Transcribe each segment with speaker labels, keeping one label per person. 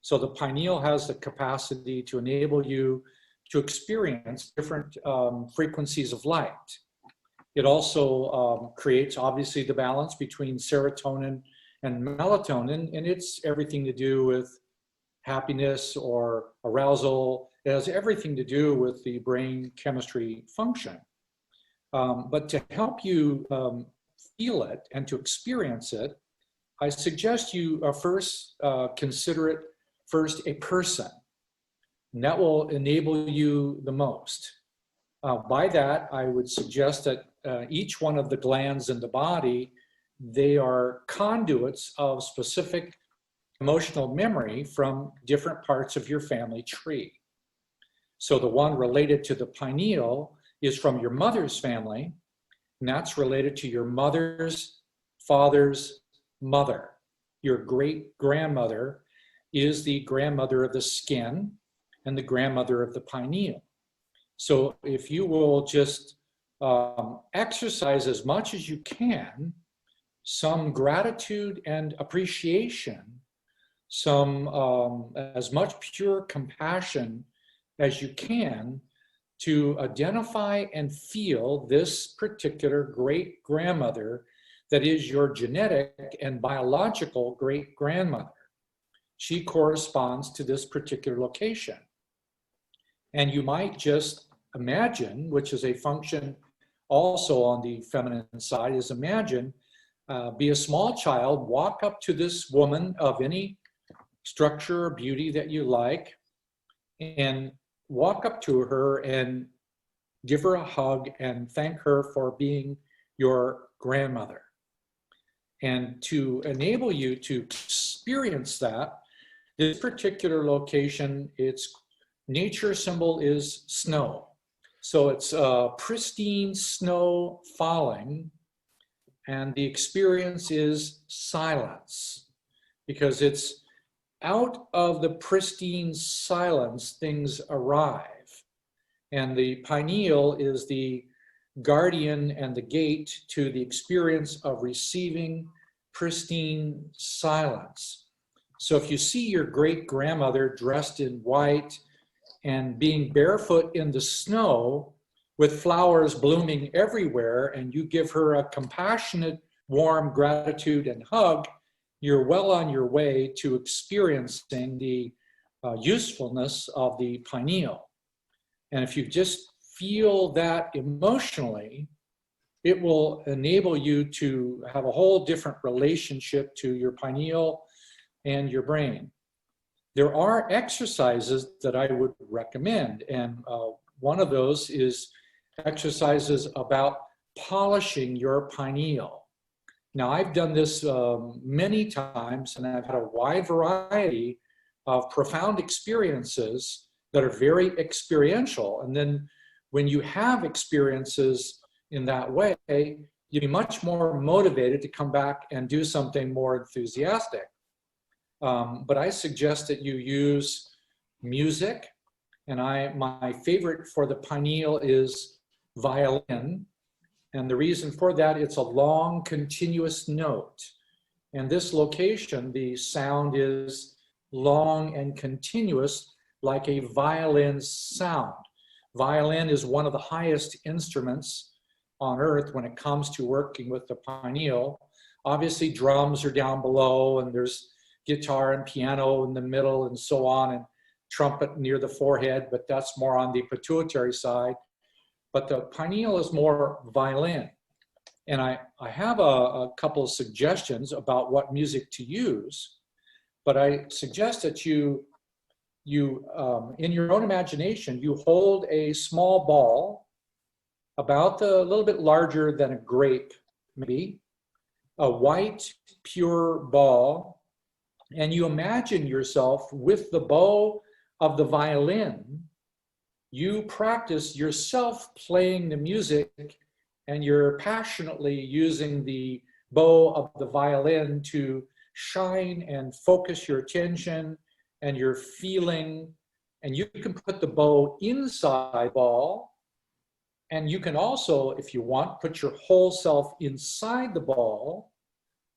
Speaker 1: So the pineal has the capacity to enable you to experience different frequencies of light. It also creates, obviously, the balance between serotonin and melatonin, and it's everything to do with happiness or arousal. It has everything to do with the brain chemistry function. But to help you feel it and to experience it, I suggest you first consider it first a person. And that will enable you the most. By that, I would suggest that each one of the glands in the body, they are conduits of specific emotional memory from different parts of your family tree. So the one related to the pineal is from your mother's family, and that's related to your mother's father's mother. Your great-grandmother is the grandmother of the skin and the grandmother of the pineal. So if you will just exercise as much as you can, some gratitude and appreciation, some as much pure compassion as you can to identify and feel this particular great-grandmother that is your genetic and biological great-grandmother. She corresponds to this particular location. And you might just imagine, which is a function also on the feminine side, is imagine, be a small child, walk up to this woman of any structure or beauty that you like, and walk up to her and give her a hug and thank her for being your grandmother. And to enable you to experience that, this particular location, its nature symbol is snow. So it's pristine snow falling, and the experience is silence, because it's out of the pristine silence things arrive. And the pineal is the guardian and the gate to the experience of receiving pristine silence. So if you see your great-grandmother dressed in white and being barefoot in the snow with flowers blooming everywhere, and you give her a compassionate, warm gratitude and hug, you're well on your way to experiencing the usefulness of the pineal. And if you just feel that emotionally, it will enable you to have a whole different relationship to your pineal and your brain. There are exercises that I would recommend, and one of those is exercises about polishing your pineal. Now, I've done this many times, and I've had a wide variety of profound experiences that are very experiential. And then when you have experiences in that way, you'll be much more motivated to come back and do something more enthusiastic. But I suggest that you use music, and my favorite for the pineal is violin. And the reason for that, it's a long, continuous note. And this location, the sound is long and continuous, like a violin sound. Violin is one of the highest instruments on earth when it comes to working with the pineal. Obviously, drums are down below, and there's guitar and piano in the middle and so on, and trumpet near the forehead, but that's more on the pituitary side. But the pineal is more violin. And I have a couple of suggestions about what music to use, but I suggest that you in your own imagination, you hold a small ball about a little bit larger than a grape, maybe, a white, pure ball, and you imagine yourself with the bow of the violin. You practice yourself playing the music, and you're passionately using the bow of the violin to shine and focus your attention and your feeling. And you can put the bow inside the ball, and you can also, if you want, put your whole self inside the ball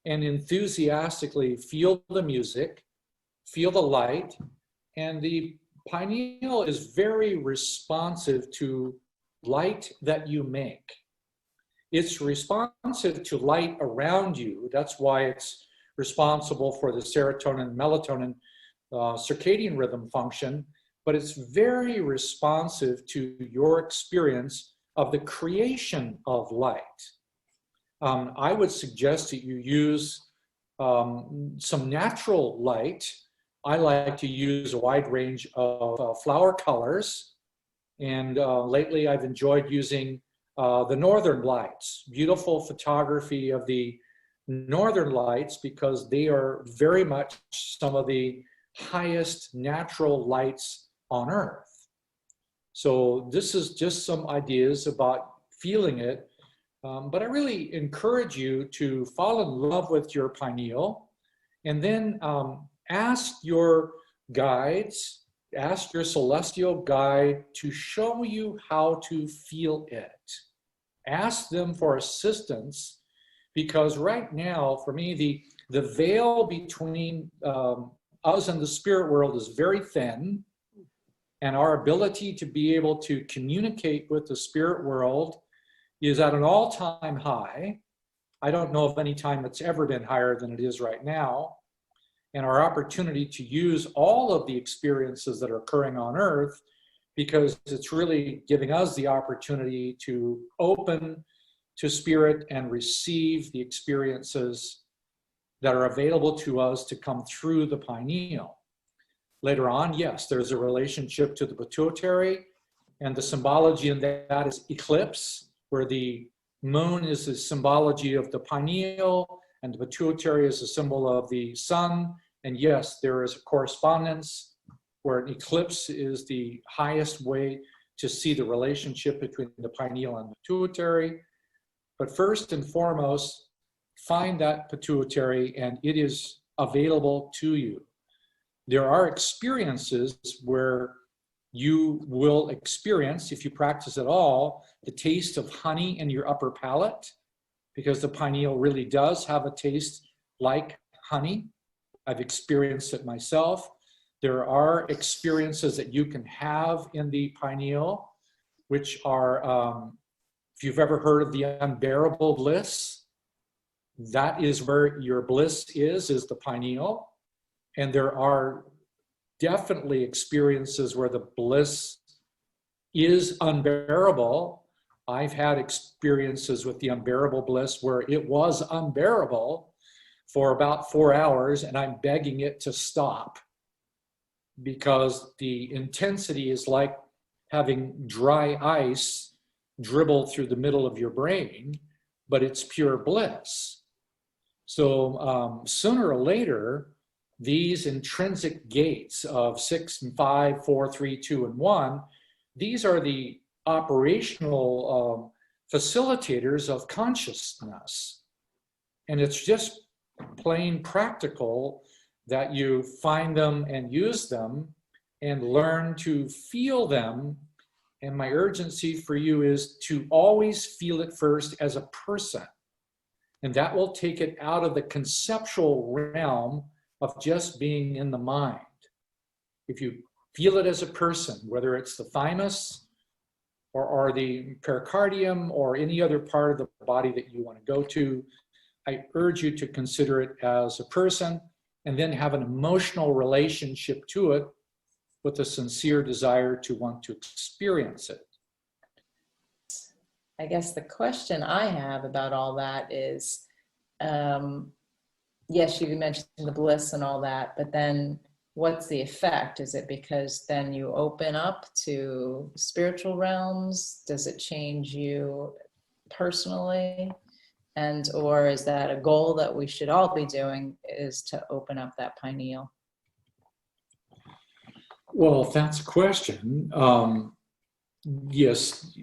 Speaker 1: and enthusiastically feel the music feel the light, and the pineal is very responsive to light that you make. It's responsive to light around you. That's why it's responsible for the serotonin, melatonin, circadian rhythm function, but it's very responsive to your experience of the creation of light. I would suggest that you use some natural light. I like to use a wide range of flower colors, and lately I've enjoyed using the northern lights, beautiful photography of the northern lights, because they are very much some of the highest natural lights on Earth. So this is just some ideas about feeling it, but I really encourage you to fall in love with your pineal, and then ask your guides, ask your celestial guide to show you how to feel it. Ask them for assistance, because right now, for me, the veil between us and the spirit world is very thin, and our ability to be able to communicate with the spirit world is at an all-time high. I don't know of any time it's ever been higher than it is right now. And our opportunity to use all of the experiences that are occurring on Earth, because it's really giving us the opportunity to open to spirit and receive the experiences that are available to us to come through the pineal. Later on, yes, there's a relationship to the pituitary, and the symbology in that is eclipse, where the moon is the symbology of the pineal, and the pituitary is a symbol of the sun. And yes, there is a correspondence where an eclipse is the highest way to see the relationship between the pineal and the pituitary. But first and foremost, find that pituitary, and it is available to you. There are experiences where you will experience, if you practice at all, the taste of honey in your upper palate, because the pineal really does have a taste like honey. I've experienced it myself. There are experiences that you can have in the pineal, which are, if you've ever heard of the unbearable bliss, that is where your bliss is the pineal. And there are definitely experiences where the bliss is unbearable. I've had experiences with the unbearable bliss where it was unbearable for about 4 hours, and I'm begging it to stop, because the intensity is like having dry ice dribble through the middle of your brain, but it's pure bliss. So sooner or later, these intrinsic gates of 6 and 5, 4, 3, 2, and 1, these are the operational facilitators of consciousness. And it's just plain practical that you find them and use them and learn to feel them. And my urgency for you is to always feel it first as a person. And that will take it out of the conceptual realm of just being in the mind. If you feel it as a person, whether it's the thymus or the pericardium or any other part of the body that you want to go to, I urge you to consider it as a person, and then have an emotional relationship to it with a sincere desire to want to experience it.
Speaker 2: I guess the question I have about all that is, yes, you mentioned the bliss and all that, but then what's the effect? Is it because then you open up to spiritual realms? Does it change you personally? And or is that a goal that we should all be doing, is to open up that pineal?
Speaker 1: Well, if that's a question, yes,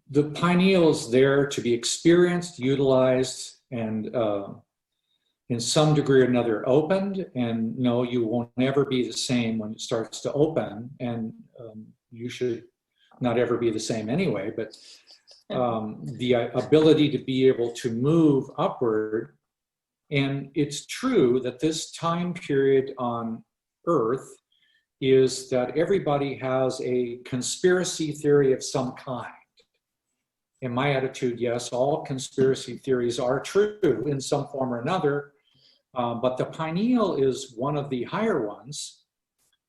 Speaker 1: the pineal is there to be experienced, utilized, and in some degree or another opened. And no, you won't ever be the same when it starts to open, and you should not ever be the same anyway, but the ability to be able to move upward. And it's true that this time period on Earth is that everybody has a conspiracy theory of some kind. In my attitude, yes, all conspiracy theories are true in some form or another, but the pineal is one of the higher ones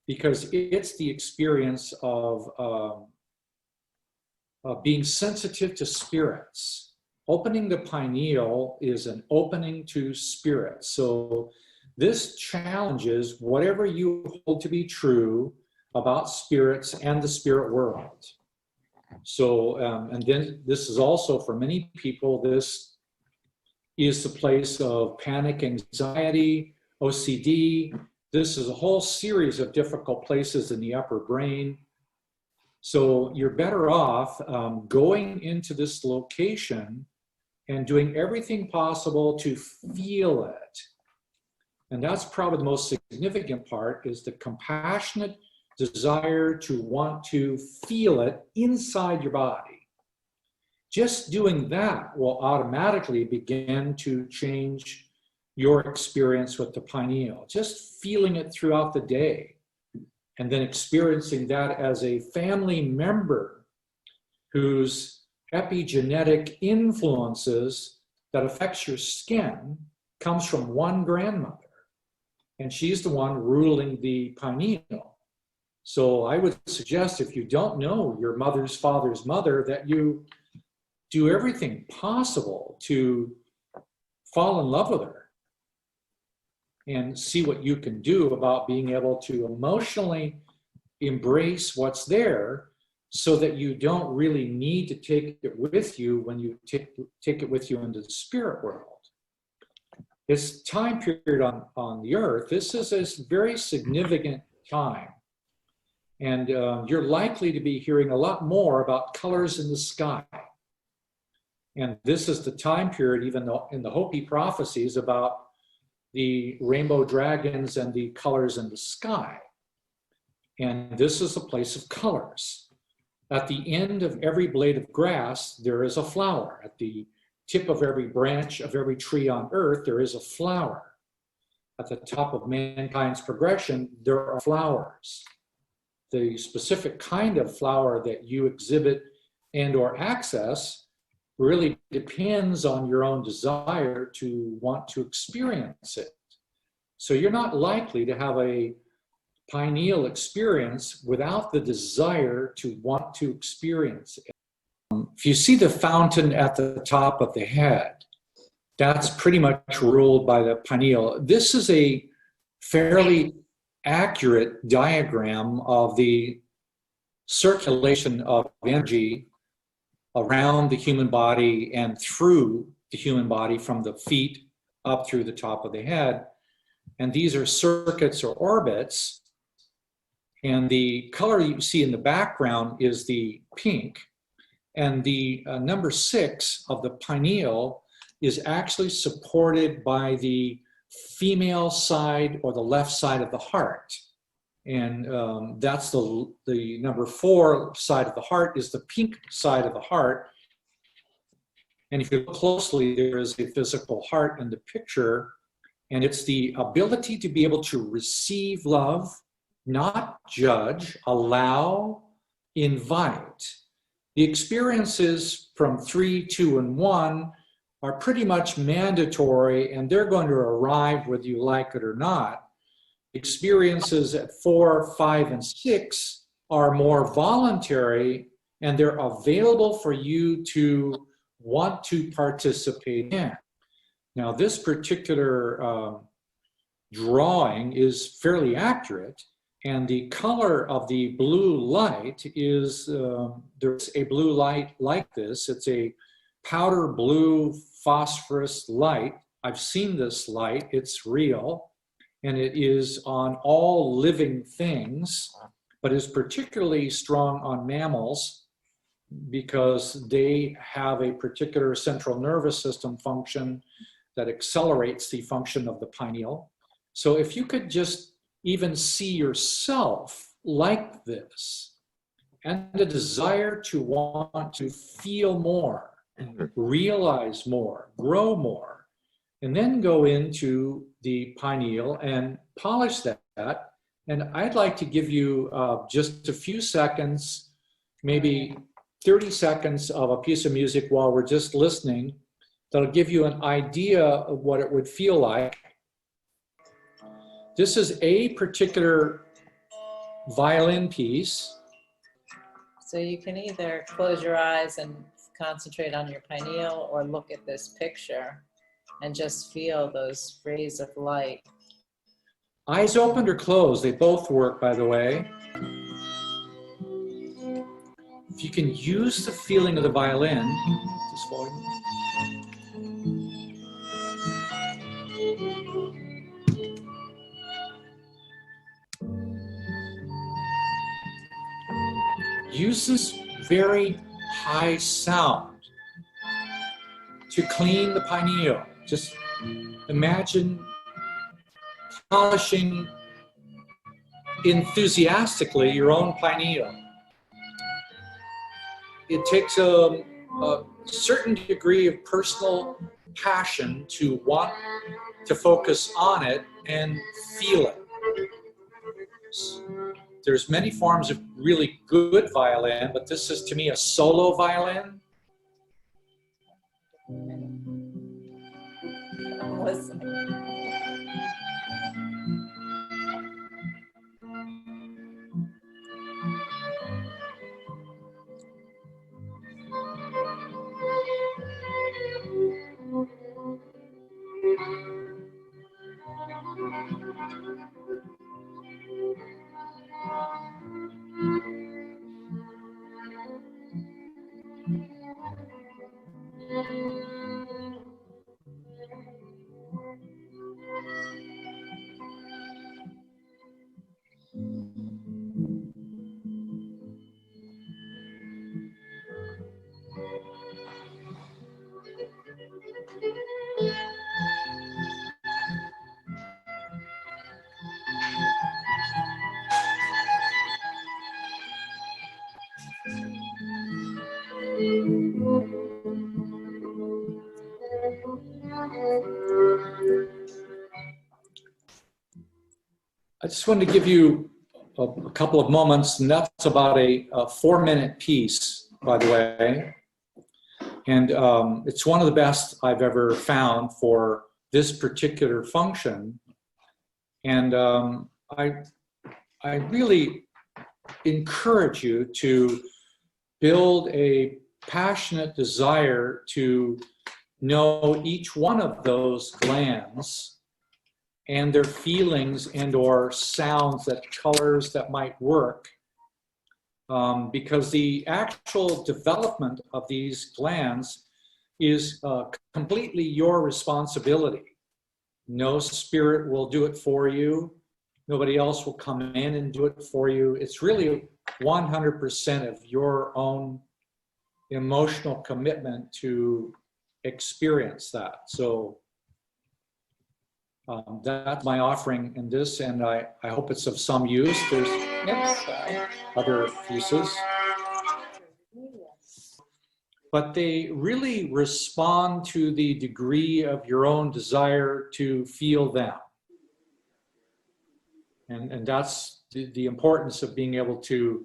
Speaker 1: because it's the experience of being sensitive to spirits. Opening the pineal is an opening to spirit. So this challenges whatever you hold to be true about spirits and the spirit world. So, and then this is also for many people, this is the place of panic, anxiety, OCD. This is a whole series of difficult places in the upper brain. So you're better off going into this location and doing everything possible to feel it. And that's probably the most significant part, is the compassionate desire to want to feel it inside your body. Just doing that will automatically begin to change your experience with the pineal. Just feeling it throughout the day and then experiencing that as a family member whose epigenetic influences that affects your skin comes from one grandmother, and she's the one ruling the pineal. So I would suggest, if you don't know your mother's father's mother, that you do everything possible to fall in love with her and see what you can do about being able to emotionally embrace what's there, so that you don't really need to take it with you when you take it with you into the spirit world. This time period on the earth, this is a very significant time. And you're likely to be hearing a lot more about colors in the sky. And this is the time period, even though in the Hopi prophecies, about the rainbow dragons and the colors in the sky. And this is a place of colors. At the end of every blade of grass, there is a flower. At the tip of every branch of every tree on earth, there is a flower. At the top of mankind's progression, there are flowers. The specific kind of flower that you exhibit and or access really depends on your own desire to want to experience it. So you're not likely to have a pineal experience without the desire to want to experience it. If you see the fountain at the top of the head, that's pretty much ruled by the pineal. This is a fairly accurate diagram of the circulation of energy around the human body and through the human body from the feet up through the top of the head. And these are circuits or orbits. And the color you see in the background is the pink. And the number 6 of the pineal is actually supported by the female side or the left side of the heart. And that's the number 4 side of the heart is the pink side of the heart. And if you look closely, there is a physical heart in the picture. And it's the ability to be able to receive love, not judge, allow, invite. The experiences from 3, 2, and 1 are pretty much mandatory, and they're going to arrive whether you like it or not. Experiences at 4, 5, and 6 are more voluntary, and they're available for you to want to participate in. Now, this particular drawing is fairly accurate. And the color of the blue light is, there's a blue light like this. It's a powder blue phosphorus light. I've seen this light, it's real. And it is on all living things, but is particularly strong on mammals because they have a particular central nervous system function that accelerates the function of the pineal. So if you could just even see yourself like this, and the desire to want to feel more, realize more, grow more, and then go into the pineal and polish that And I'd like to give you just a few seconds, maybe 30 seconds of a piece of music while we're just listening. That'll give you an idea of what it would feel like. This is a particular violin piece.
Speaker 2: So you can either close your eyes and concentrate on your pineal, or look at this picture and just feel those rays of light.
Speaker 1: Eyes opened or closed, they both work, by the way. If you can use the feeling of the violin, just volume. Use this very high sound to clean the pineal. Just imagine polishing enthusiastically your own pineal. It takes a certain degree of personal passion to want to focus on it and feel it. There's many forms of really good violin, but this is to me a solo violin.
Speaker 2: I'm listening.
Speaker 1: I just wanted to give you a couple of moments, and that's about a 4-minute piece, by the way. And it's one of the best I've ever found for this particular function. And I really encourage you to build a passionate desire to know each one of those glands and their feelings and or sounds, that colors that might work. Because the actual development of these glands is completely your responsibility. No spirit will do it for you. Nobody else will come in and do it for you. It's really 100% of your own emotional commitment to experience that. So that's my offering in this, and I hope it's of some use. There's other pieces, but they really respond to the degree of your own desire to feel them. And that's the importance of being able to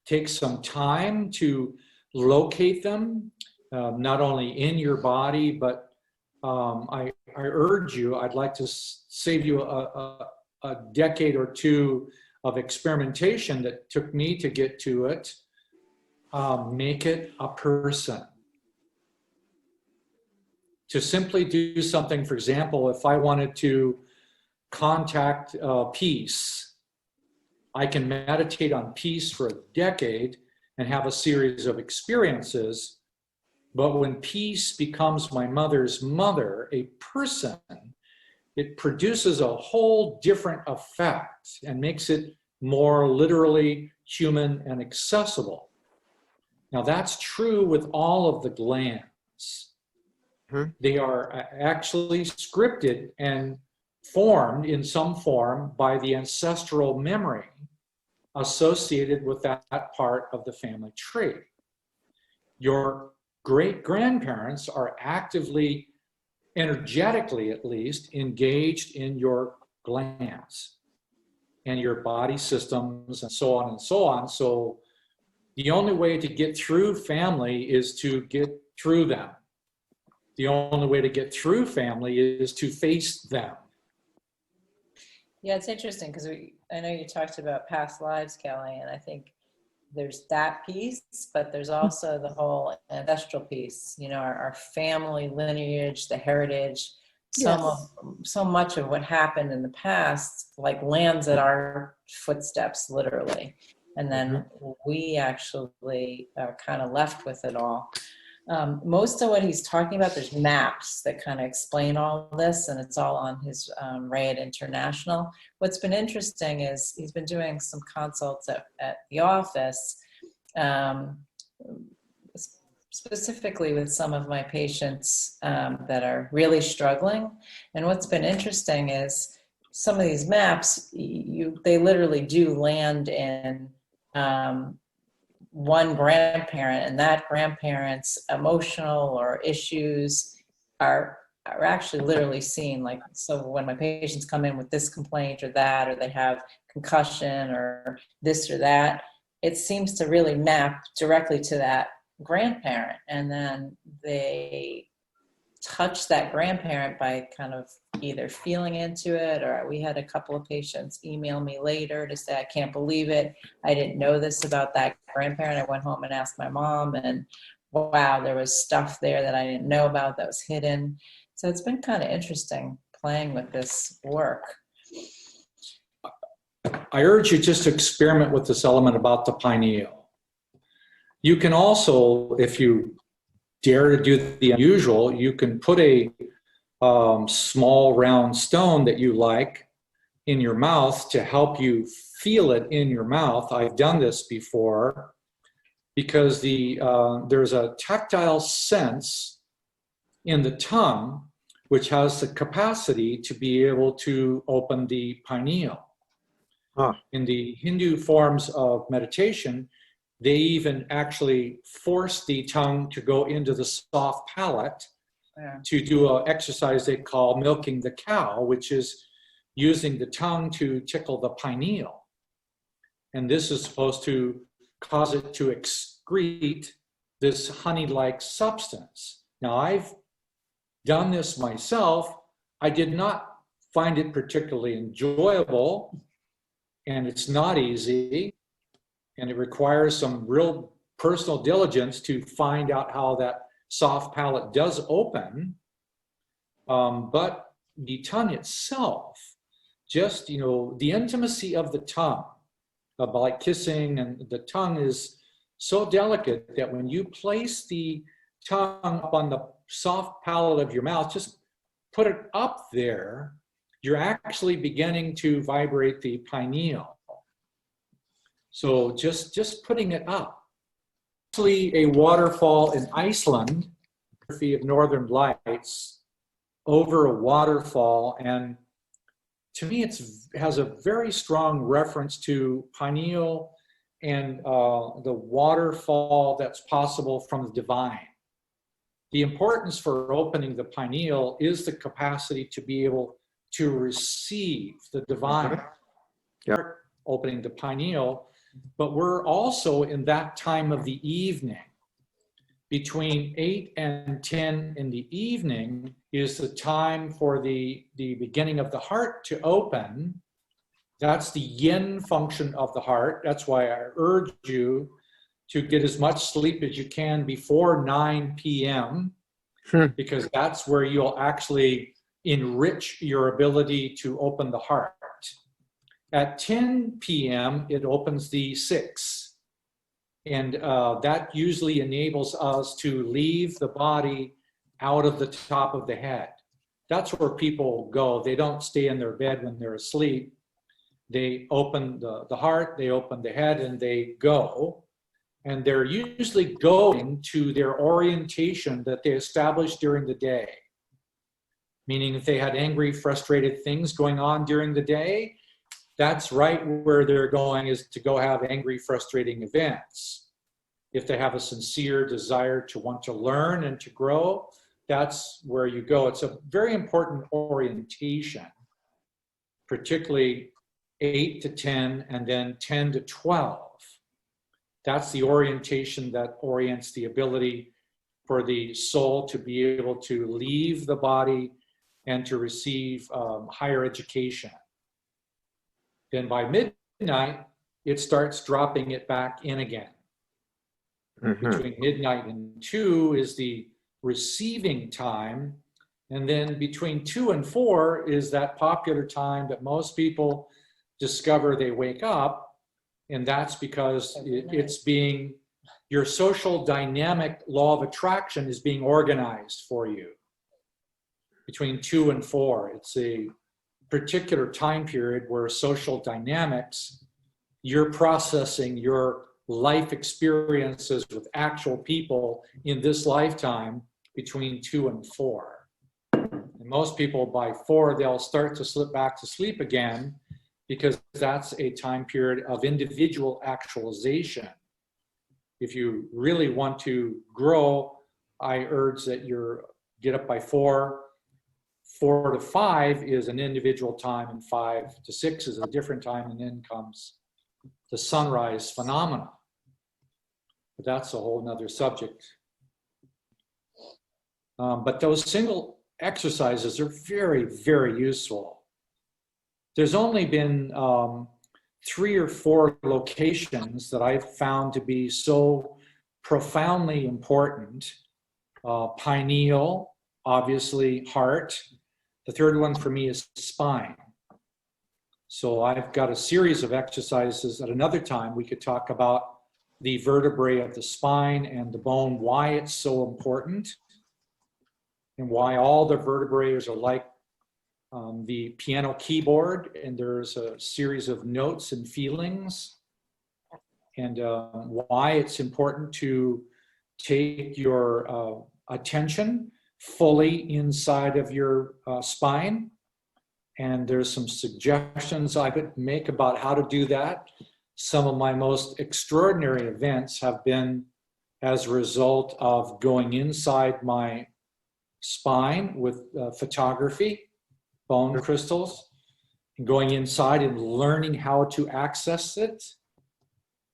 Speaker 1: take some time to locate them, not only in your body, but I urge you, I'd like to save you a decade or two of experimentation that took me to get to it. Make it a person. To simply do something, for example, if I wanted to contact peace, I can meditate on peace for a decade and have a series of experiences. But when peace becomes my mother's mother, a person, it produces a whole different effect and makes it more literally human and accessible. Now that's true with all of the glands. They are actually scripted and formed in some form by the ancestral memory associated with that part of the family tree. Your great-grandparents are actively, energetically at least, engaged in your glands. and your body systems and so on and so on. So the only way to get through family is to get through them. The only way to get through family is to face them.
Speaker 2: Yeah, it's interesting because I know you talked about past lives, Kelly, and I think there's that piece, but there's also the whole ancestral piece, you know, our family lineage, the heritage. So much of what happened in the past, like, lands at our footsteps, literally. And then we actually are kind of left with it all. Most of what he's talking about, there's maps that kind of explain all this, and it's all on his Rayid International. What's been interesting is he's been doing some consults at the office, specifically with some of my patients that are really struggling. And what's been interesting is some of these maps, they literally do land in one grandparent, and that grandparent's emotional or issues are actually literally seen. Like, so when my patients come in with this complaint or that, or they have concussion or this or that, it seems to really map directly to that grandparent. And then they touch that grandparent by kind of either feeling into it, or we had a couple of patients email me later to say, I can't believe it, I didn't know this about that grandparent. I went home and asked my mom, and wow, there was stuff there that I didn't know about that was hidden. So it's been kind of interesting playing with this work.
Speaker 1: I urge you just to experiment with this element about the pineal. You can also, if you dare to do the unusual, you can put a small round stone that you like in your mouth to help you feel it in your mouth. I've done this before because there's a tactile sense in the tongue which has the capacity to be able to open the pineal. In the Hindu forms of meditation, they even actually force the tongue to go into the soft palate to do an exercise they call milking the cow, which is using the tongue to tickle the pineal. And this is supposed to cause it to excrete this honey-like substance. Now, I've done this myself. I did not find it particularly enjoyable, and it's not easy. And it requires some real personal diligence to find out how that soft palate does open. But the tongue itself, just, you know, the intimacy of the tongue, like kissing, and the tongue is so delicate that when you place the tongue up on the soft palate of your mouth, just put it up there, you're actually beginning to vibrate the pineal. So just putting it up. Actually, a waterfall in Iceland, of Northern Lights, over a waterfall, and to me it has a very strong reference to pineal and the waterfall that's possible from the divine. The importance for opening the pineal is the capacity to be able to receive the divine. Opening the pineal. But we're also in that time of the evening. Between 8 and 10 in the evening is the time for the beginning of the heart to open. That's the yin function of the heart. That's why I urge you to get as much sleep as you can before 9 p.m. Because that's where you'll actually enrich your ability to open the heart. At 10 p.m., it opens the 6. And that usually enables us to leave the body out of the top of the head. That's where people go. They don't stay in their bed when they're asleep. They open the heart, they open the head, and they go. And they're usually going to their orientation that they established during the day. Meaning if they had angry, frustrated things going on during the day, that's right where they're going, is to go have angry, frustrating events. If they have a sincere desire to want to learn and to grow, that's where you go. It's a very important orientation, particularly 8 to 10, and then 10 to 12. That's the orientation that orients the ability for the soul to be able to leave the body and to receive higher education. Then by midnight, it starts dropping it back in again. Between midnight and 2 is the receiving time. And then between 2 and 4 is that popular time that most people discover they wake up. And that's because it's being, your social dynamic law of attraction is being organized for you. Between 2 and 4, it's a particular time period where social dynamics, you're processing your life experiences with actual people in this lifetime between 2 and 4. And most people by 4, they'll start to slip back to sleep again, because that's a time period of individual actualization. If you really want to grow, I urge that you get up by 4. 4 to 5 is an individual time, and 5 to 6 is a different time, and then comes the sunrise phenomena. But that's a whole nother subject. But those single exercises are very, very useful. There's only been 3 or 4 locations that I've found to be so profoundly important. Pineal, obviously heart. The third one for me is spine. So I've got a series of exercises. At another time, we could talk about the vertebrae of the spine and the bone, why it's so important, and why all the vertebrae are like the piano keyboard, and there's a series of notes and feelings, and why it's important to take your attention fully inside of your spine. And there's some suggestions I could make about how to do that. Some of my most extraordinary events have been as a result of going inside my spine with photography, bone crystals, and going inside and learning how to access it.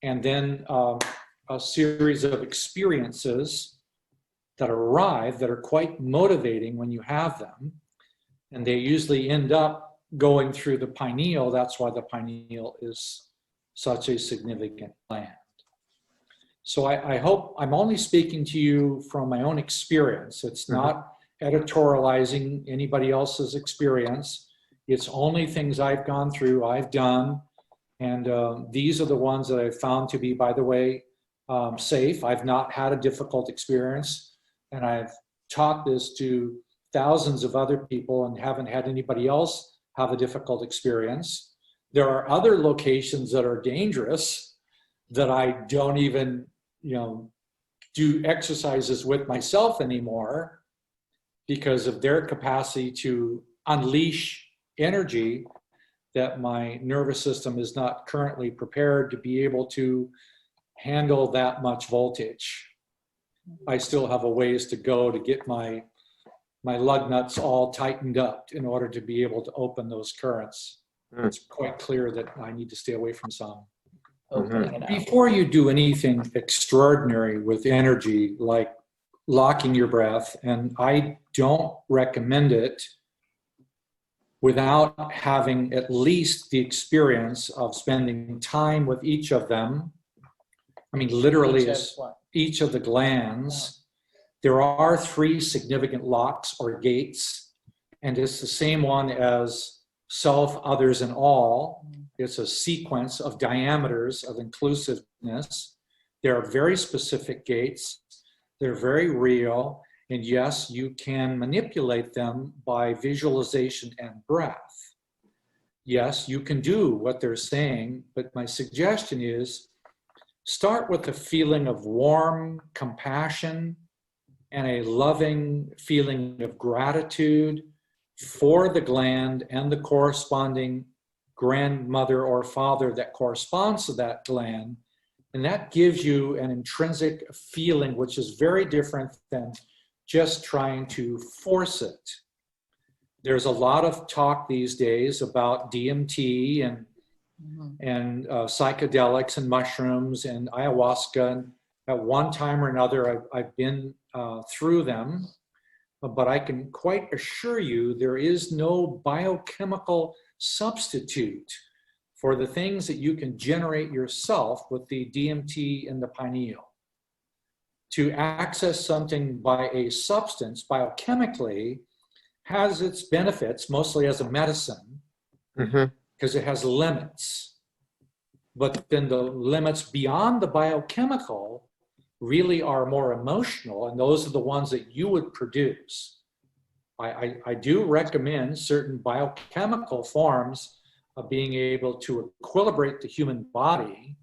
Speaker 1: And then a series of experiences that arrive that are quite motivating when you have them. And they usually end up going through the pineal. That's why the pineal is such a significant gland. So I hope I'm only speaking to you from my own experience. It's not editorializing anybody else's experience. It's only things I've gone through, I've done. And these are the ones that I've found to be, by the way, safe. I've not had a difficult experience. And I've taught this to thousands of other people and haven't had anybody else have a difficult experience. There are other locations that are dangerous that I don't even, do exercises with myself anymore because of their capacity to unleash energy that my nervous system is not currently prepared to be able to handle that much voltage. I still have a ways to go to get my lug nuts all tightened up in order to be able to open those currents. It's quite clear that I need to stay away from some. Before you do anything extraordinary with energy, like locking your breath, and I don't recommend it without having at least the experience of spending time with each of them. I mean, literally each of the glands. There are 3 significant locks or gates, and it's the same one as self, others, and all. It's a sequence of diameters of inclusiveness. There are very specific gates. They're very real. And yes, you can manipulate them by visualization and breath. Yes, you can do what they're saying, but my suggestion is start with a feeling of warm compassion and a loving feeling of gratitude for the gland and the corresponding grandmother or father that corresponds to that gland. And that gives you an intrinsic feeling, which is very different than just trying to force it. There's a lot of talk these days about DMT and and psychedelics and mushrooms and ayahuasca. And at one time or another, I've been through them, but I can quite assure you there is no biochemical substitute for the things that you can generate yourself with the DMT and the pineal. To access something by a substance biochemically has its benefits, mostly as a medicine, because it has limits. But then the limits beyond the biochemical really are more emotional, and those are the ones that you would produce. I do recommend certain biochemical forms of being able to equilibrate the human body,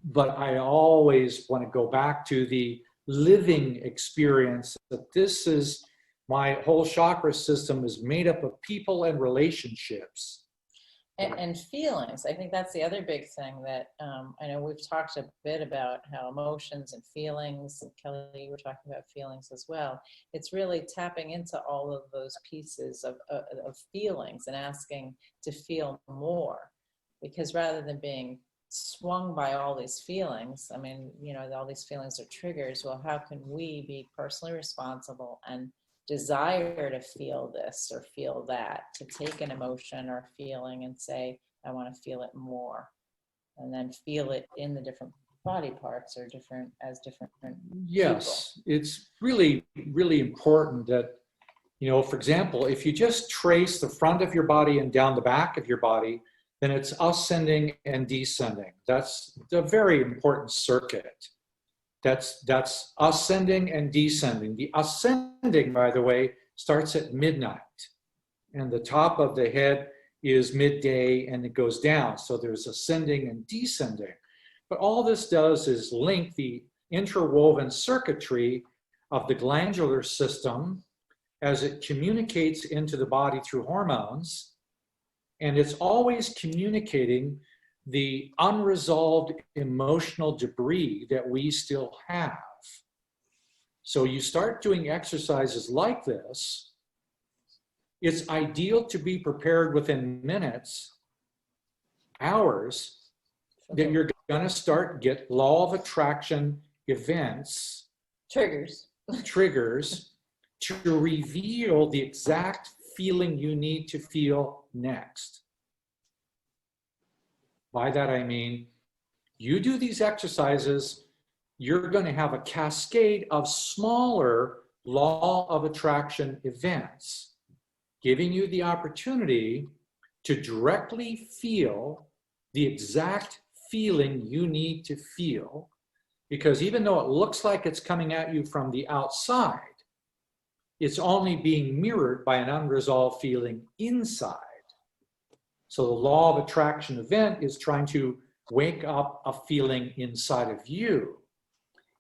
Speaker 1: but I always want to go back to the living experience that this is, my whole chakra system is made up of people and relationships.
Speaker 2: And feelings. I think that's the other big thing that I know we've talked a bit about how emotions and feelings, and Kelly, you were talking about feelings as well. It's really tapping into all of those pieces of feelings and asking to feel more, because rather than being swung by all these feelings, I mean, you know, all these feelings are triggers. Well, how can we be personally responsible and desire to feel this or feel that, to take an emotion or feeling and say, I want to feel it more, and then feel it in the different body parts or different
Speaker 1: Yes,
Speaker 2: people.
Speaker 1: it's really, really important that, you know, for example, if you just trace the front of your body and down the back of your body, then it's ascending and descending. That's a very important circuit. That's ascending and descending. The ascending, by the way, starts at midnight, and the top of the head is midday and it goes down. So there's ascending and descending. But all this does is link the interwoven circuitry of the glandular system as it communicates into the body through hormones. And it's always communicating the unresolved emotional debris that we still have. So you start doing exercises like this, it's ideal to be prepared within minutes, hours, that you're going to start get law of attraction events, triggers to reveal the exact feeling you need to feel next. By that I mean, you do these exercises, you're going to have a cascade of smaller law of attraction events, giving you the opportunity to directly feel the exact feeling you need to feel. Because even though it looks like it's coming at you from the outside, it's only being mirrored by an unresolved feeling inside. So the law of attraction event is trying to wake up a feeling inside of you.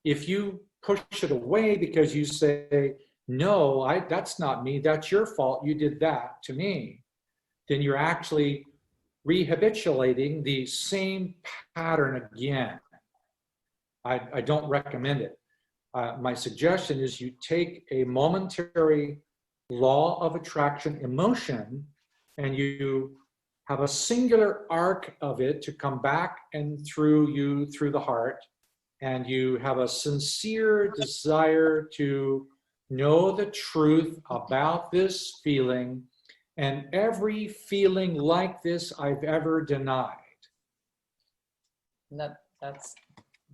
Speaker 1: If you push it away because you say, no, that's not me, that's your fault, you did that to me, then you're actually rehabituating the same pattern again. I don't recommend it. My suggestion is you take a momentary law of attraction emotion and you have a singular arc of it to come back and through you, through the heart, and you have a sincere desire to know the truth about this feeling and every feeling like this I've ever denied.
Speaker 2: That's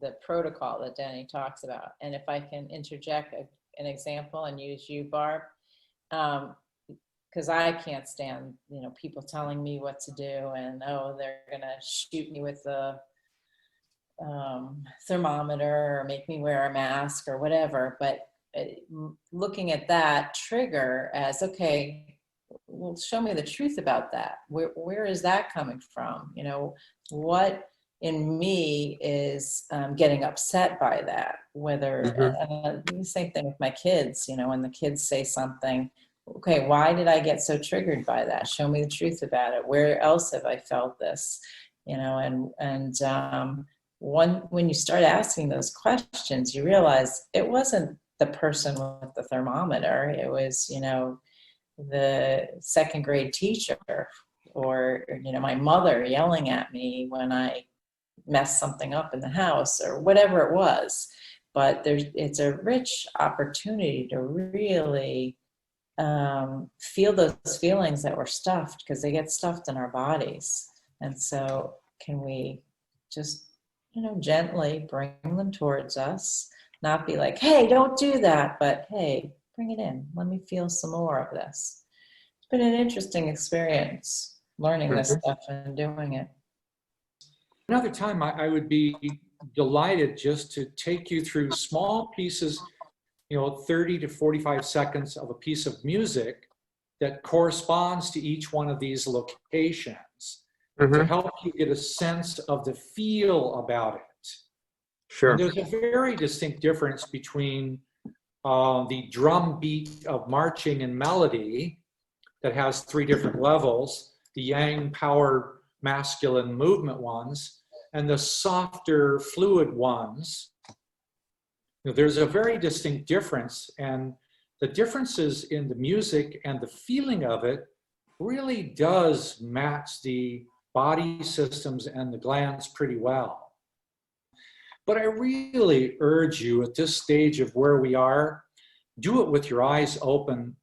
Speaker 2: the protocol that Denny talks about. And if I can interject an example and use you, Barb, because I can't stand, you know, people telling me what to do and, oh, they're going to shoot me with the thermometer or make me wear a mask or whatever. But looking at that trigger as, okay, well, show me the truth about that. Where is that coming from? You know, what in me is getting upset by that? Whether, same thing with my kids, you know, when the kids say something, okay, why did I get so triggered by that? Show me the truth about it. Where else have I felt this? You know, when you start asking those questions, you realize it wasn't the person with the thermometer. It was, you know, the second grade teacher or, my mother yelling at me when I messed something up in the house or whatever it was. But it's a rich opportunity to really feel those feelings that were stuffed, because they get stuffed in our bodies. And so can we just, gently bring them towards us, not be like, hey, don't do that, but hey, bring it in. Let me feel some more of this. It's been an interesting experience learning this stuff and doing it.
Speaker 1: Another time I would be delighted just to take you through small pieces, 30 to 45 seconds of a piece of music that corresponds to each one of these locations to help you get a sense of the feel about it.
Speaker 3: Sure.
Speaker 1: And there's a very distinct difference between the drum beat of marching and melody that has 3 different levels, the yang power masculine movement ones, and the softer fluid ones. There's a very distinct difference, and the differences in the music and the feeling of it really does match the body systems and the glands pretty well. But I really urge you at this stage of where we are, do it with your eyes open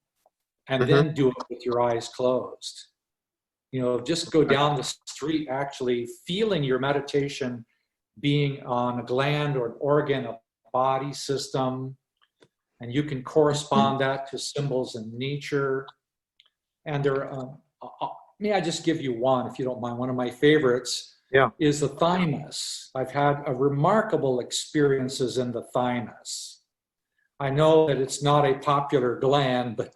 Speaker 1: and then do it with your eyes closed. Just go down the street actually feeling your meditation being on a gland or an organ, a body system, and you can correspond that to symbols in nature. And may I just give you one, if you don't mind? One of my favorites is the thymus. I've had remarkable experiences in the thymus. I know that it's not a popular gland, but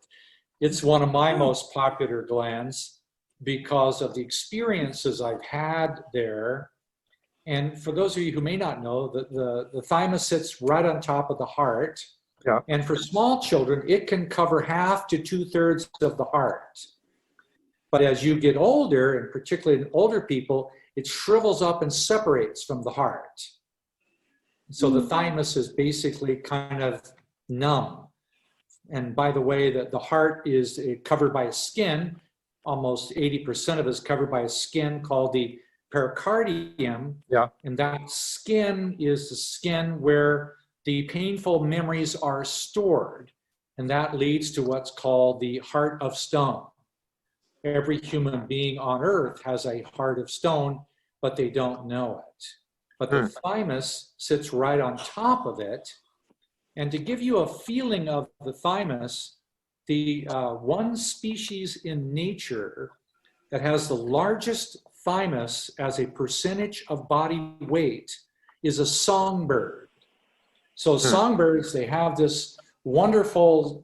Speaker 1: it's one of my most popular glands because of the experiences I've had there. And for those of you who may not know, the thymus sits right on top of the heart.
Speaker 3: Yeah.
Speaker 1: And for small children, it can cover 1/2 to 2/3 of the heart. But as you get older, and particularly in older people, it shrivels up and separates from the heart. So the thymus is basically kind of numb. And by the way, the heart is covered by a skin. Almost 80% of it is covered by a skin called the pericardium.
Speaker 3: Yeah.
Speaker 1: And that skin is the skin where the painful memories are stored. And that leads to what's called the heart of stone. Every human being on earth has a heart of stone, but they don't know it. But the thymus sits right on top of it. And to give you a feeling of the thymus, the one species in nature that has the largest thymus as a percentage of body weight is a songbird. So songbirds, they have this wonderful,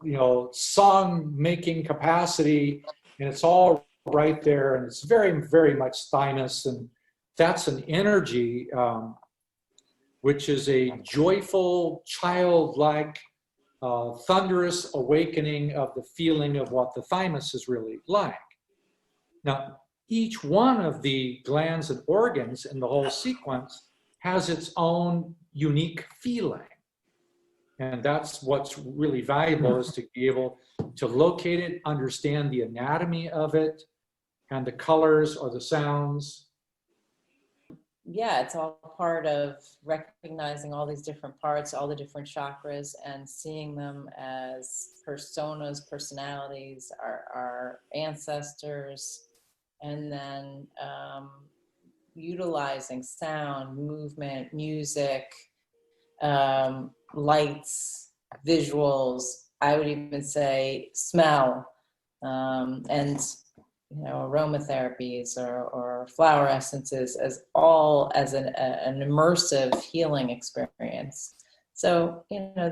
Speaker 1: song-making capacity, and it's all right there, and it's very, very much thymus, and that's an energy which is a joyful, childlike, thunderous awakening of the feeling of what the thymus is really like. Now, each one of the glands and organs in the whole sequence has its own unique feeling. And that's what's really valuable, is to be able to locate it, understand the anatomy of it, and the colors or the sounds.
Speaker 2: Yeah, it's all part of recognizing all these different parts, all the different chakras, and seeing them as personas, personalities, our ancestors, and then utilizing sound, movement, music, lights, visuals, I would even say smell, and aromatherapies or flower essences as an immersive healing experience. So,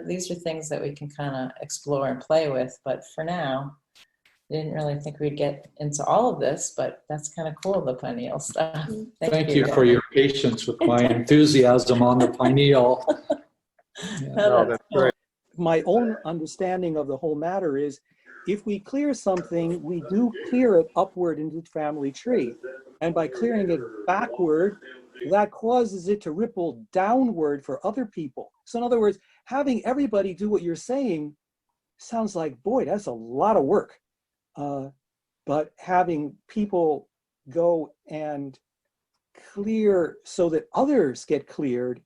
Speaker 2: these are things that we can kind of explore and play with. But for now, I didn't really think we'd get into all of this, but that's kind of cool, the pineal stuff.
Speaker 1: Thank you for your patience with my enthusiasm on the pineal.
Speaker 3: No, that's great.
Speaker 4: My own understanding of the whole matter is, if we clear something, we do clear it upward into the family tree. And by clearing it backward, that causes it to ripple downward for other people. So in other words, having everybody do what you're saying sounds like, boy, that's a lot of work. But having people go and clear so that others get cleared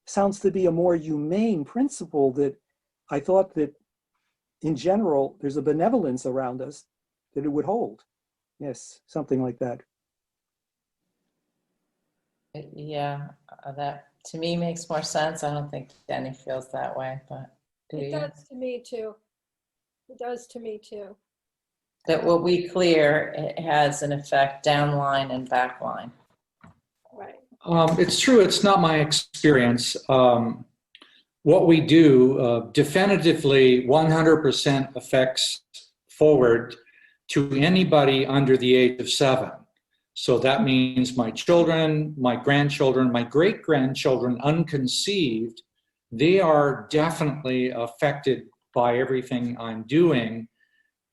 Speaker 4: sounds to be a more humane principle that I thought that in general, there's a benevolence around us that it would hold. Yes, something like that.
Speaker 2: Yeah, that to me makes more sense. I don't think Denny feels that way, but do
Speaker 5: It
Speaker 2: you?
Speaker 5: does to me too. It does to me too.
Speaker 2: That what we clear, it has an effect downline and backline.
Speaker 5: Right.
Speaker 1: It's true. It's not my experience. What we do definitively 100% affects forward to anybody under the age of 7. So that means my children, my grandchildren, my great-grandchildren, unconceived, they are definitely affected by everything I'm doing.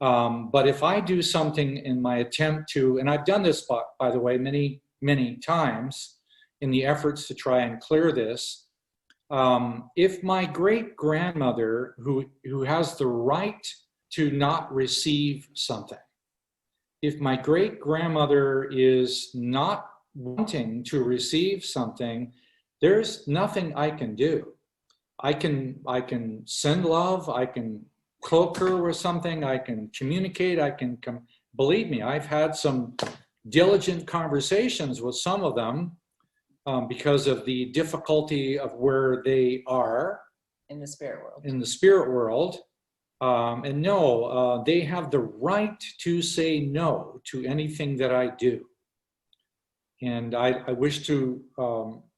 Speaker 1: But if I do something in my attempt to, and I've done this, by the way, many, many times in the efforts to try and clear this, if my great-grandmother, who has the right to not receive something, if my great-grandmother is not wanting to receive something, there's nothing I can do. I can send love, I can cloak her with something, I can communicate, believe me, I've had some diligent conversations with some of them because of the difficulty of where they are
Speaker 2: In the spirit world.
Speaker 1: in the spirit world. And no, they have the right to say no to anything that I do. And I wish to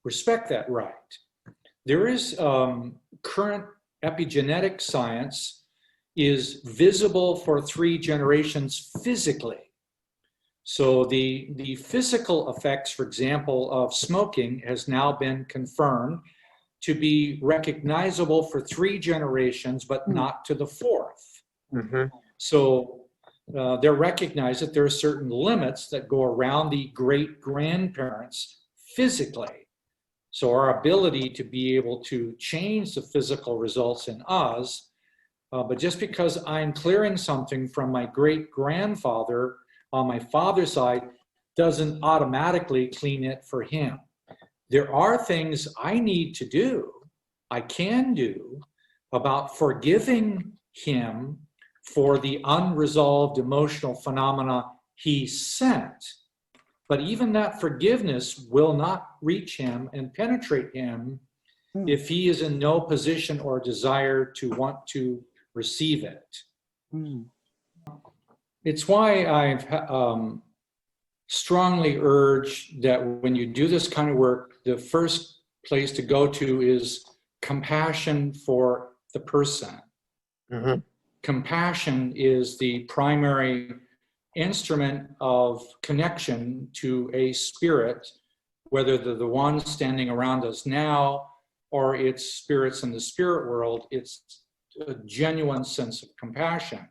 Speaker 1: respect that right. There is current epigenetic science is visible for 3 generations physically. So the physical effects, for example, of smoking has now been confirmed to be recognizable for 3 generations, but not to the 4th.
Speaker 3: Mm-hmm.
Speaker 1: So they're recognized that there are certain limits that go around the great-grandparents physically. So our ability to be able to change the physical results in us, but just because I'm clearing something from my great-grandfather on my father's side doesn't automatically clean it for him. There are things I need to do, I can do, about forgiving him for the unresolved emotional phenomena he sent. But even that forgiveness will not reach him and penetrate him if he is in no position or desire to want to receive it. It's why I've strongly urged that when you do this kind of work, the first place to go to is compassion for the person.
Speaker 3: Mm-hmm.
Speaker 1: Compassion is the primary instrument of connection to a spirit, whether they're the one standing around us now or it's spirits in the spirit world. It's a genuine sense of compassion.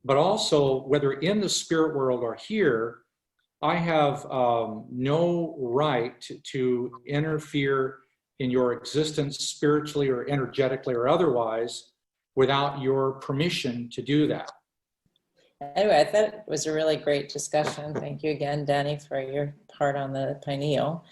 Speaker 1: But also, whether in the spirit world or here, I have no right to interfere in your existence spiritually or energetically or otherwise without your permission to do that.
Speaker 2: Anyway, I thought it was a really great discussion. Thank you again, Denny, for your part on the pineal.